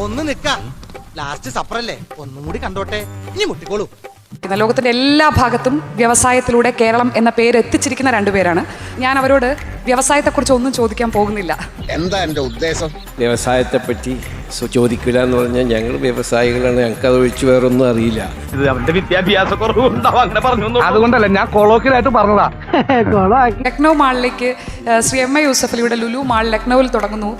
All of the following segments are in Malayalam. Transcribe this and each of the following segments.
ഒന്ന് നിക്ക ലാസ്റ്റ് സപ്പറല്ലേ, ഒന്നും കൂടി കണ്ടോട്ടെ, ഇനി മുട്ടിക്കോളൂ. ലോകത്തിന്റെ എല്ലാ ഭാഗത്തും വ്യവസായത്തിലൂടെ കേരളം എന്ന പേര് എത്തിച്ചിരിക്കുന്ന രണ്ടുപേരാണ്. ഞാൻ അവരോട് വ്യവസായത്തെക്കുറിച്ച് ഒന്നും ചോദിക്കാൻ പോകുന്നില്ല. എന്താ എന്റെ ഉദ്ദേശം? വ്യവസായത്തെ പറ്റി ചോദിക്കില്ല എന്ന് പറഞ്ഞാൽ ഞങ്ങൾ വ്യവസായികളാണ്, ഞങ്ങൾക്ക് അത് ഒഴിച്ച് വേറൊന്നും അറിയില്ല. ഇത് അവന്റെ വിദ്യാഭ്യാസ കുറവുണ്ടാവും, അങ്ങനെ പറഞ്ഞു. അതുകൊണ്ടല്ല, ഞാൻ കൊളോക്കിലായിട്ട് പറഞ്ഞതാ. ലക്നൗ മാളിലേക്ക് ശ്രീ എം എ യൂസഫലിയുടെ ലുലു മാൾ ലക്നൌവിൽ തുടങ്ങുന്നു.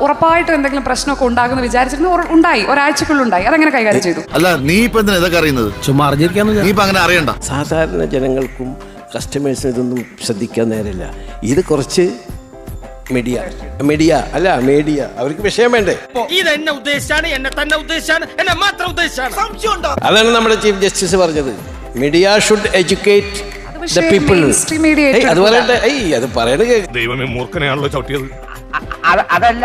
ഉറപ്പായിട്ടും എന്തെങ്കിലും പ്രശ്നമൊക്കെ ഉണ്ടാകുമെന്ന് വിചാരിച്ചിരുന്നു. ഉണ്ടായി, ഒരാഴ്ചക്കുള്ളുണ്ടായി. അതെങ്ങനെ കൈകാര്യം ചെയ്തു? അല്ല, നീ ഇപ്പൊ എന്തിനാ ഇതൊക്കെ അറിയുന്നത്? ചുമ്മാ അറിഞ്ഞിരിക്കാന്ന്. നീ ഇപ്പൊ അങ്ങനെ അറിയണ്ട. സാധാരണ ജനങ്ങൾക്കും കസ്റ്റമേഴ്സിനും ഇതൊന്നും ശ്രദ്ധിക്കാൻ നേരമില്ല. ഇത് കുറച്ച് മീഡിയ അവർക്ക് വിഷയം വേണ്ടേ? ഇതെന്നെ ഉദ്ദേശിച്ചാണ്, എന്നെ തന്നെ ഉദ്ദേശിച്ചാണ്, എന്നെ മാത്രം ഉദ്ദേശിച്ചാണ്. സംശയമുണ്ടോ? അതാണ് നമ്മുടെ ചീഫ് ജസ്റ്റിസ് പറഞ്ഞത്. Media should educate the people. അത് പറയട്ടെ, അത് പറയണ ദൈവമേ, മൂർഖനെയാണല്ലോ ചവിട്ടിയത്. അതല്ല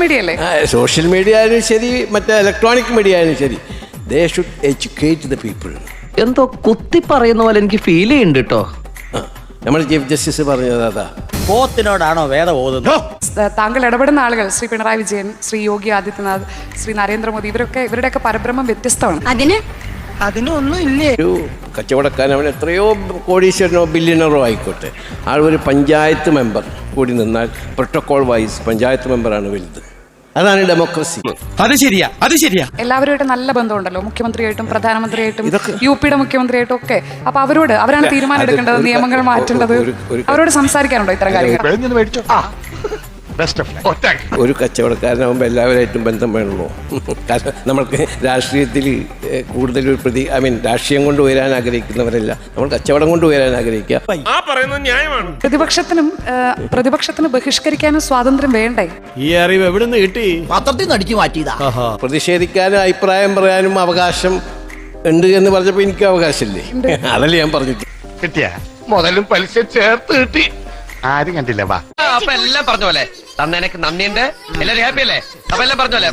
മീഡിയല്ലേ, സോഷ്യൽ മീഡിയ ആയാലും ശരി, മറ്റേ ഇലക്ട്രോണിക് മീഡിയ ആയാലും ശരി, they should educate the people. എന്തോ കുത്തി പറയുന്ന പോലെ എനിക്ക് ഫീൽ ചെയ്യുന്നുണ്ട് കേട്ടോ. നമ്മുടെ ചീഫ് ജസ്റ്റിസ് പറഞ്ഞത് അതാ. പോത്തിനോടാണോ വേദം ഓതുന്നത്? താങ്കൾ ഇടപെടുന്ന ആളുകൾ ശ്രീ പിണറായി വിജയൻ, ശ്രീ യോഗി ആദിത്യനാഥ്, ശ്രീ നരേന്ദ്രമോദി, ഇവരുടെയൊക്കെ പരബ്രഹ്മം വ്യത്യസ്തമാണ്. അതിനൊന്നും ഇല്ലേ? ഒരു കച്ചവടക്കാരൻ, അവൻ എത്രയോ കോടീശ്വരനോ ബില്യണറോ ആയിക്കോട്ടെ, ആൾ ഒരു പഞ്ചായത്ത് മെമ്പർ കൂടി നിന്നാൽ പ്രോട്ടോകോൾ വൈസ് പഞ്ചായത്ത് മെമ്പറാണ് വലുത്. അതാണ് ഡെമോക്രസി. അത് ശരിയാ. എല്ലാവരുമായിട്ട് നല്ല ബന്ധമുണ്ടല്ലോ, മുഖ്യമന്ത്രിയായിട്ടും പ്രധാനമന്ത്രിയായിട്ടും യുപിയുടെ മുഖ്യമന്ത്രിയായിട്ടും ഒക്കെ. അപ്പൊ അവരാണ് തീരുമാനം എടുക്കേണ്ടത്, നിയമങ്ങൾ മാറ്റേണ്ടത്. അവരോട് സംസാരിക്കാനുണ്ടോ ഇത്തരം കാര്യങ്ങൾ? ഒരു കച്ചവടക്കാരനാകുമ്പോൾ എല്ലാവരായിട്ടും ബന്ധം വേണമല്ലോ. കാരണം നമ്മൾക്ക് രാഷ്ട്രീയത്തിൽ കൂടുതൽ രാഷ്ട്രീയം കൊണ്ട് ഉയരാൻ ആഗ്രഹിക്കുന്നവരല്ല, നമ്മൾ കച്ചവടം കൊണ്ട് ഉയരാൻ ആഗ്രഹിക്കുക. പ്രതിപക്ഷത്തിന് ബഹിഷ്കരിക്കാനും സ്വാതന്ത്ര്യം വേണ്ടേ? ഈ അറിവ് എവിടെ നിന്ന് കിട്ടി? പത്രത്തിൽ നിന്ന് അടിച്ചു മാറ്റിയതാ. പ്രതിഷേധിക്കാനും അഭിപ്രായം പറയാനും അവകാശം ഉണ്ട് എന്ന് പറഞ്ഞപ്പോൾ എനിക്ക് അവകാശമില്ലേ? അതല്ലേ ഞാൻ പറഞ്ഞിട്ട്. കിട്ടിയ മുതലും പലിശ ചേർത്ത് കിട്ടി. ആരും കണ്ടില്ല. വാ, അപ്പൊ എല്ലാം പറഞ്ഞ പോലെ തന്നെ. എനിക്ക് നന്ദിയുണ്ട്. എല്ലാവരും ഹാപ്പി അല്ലേ? അപ്പൊ എല്ലാം പറഞ്ഞ പോലെ.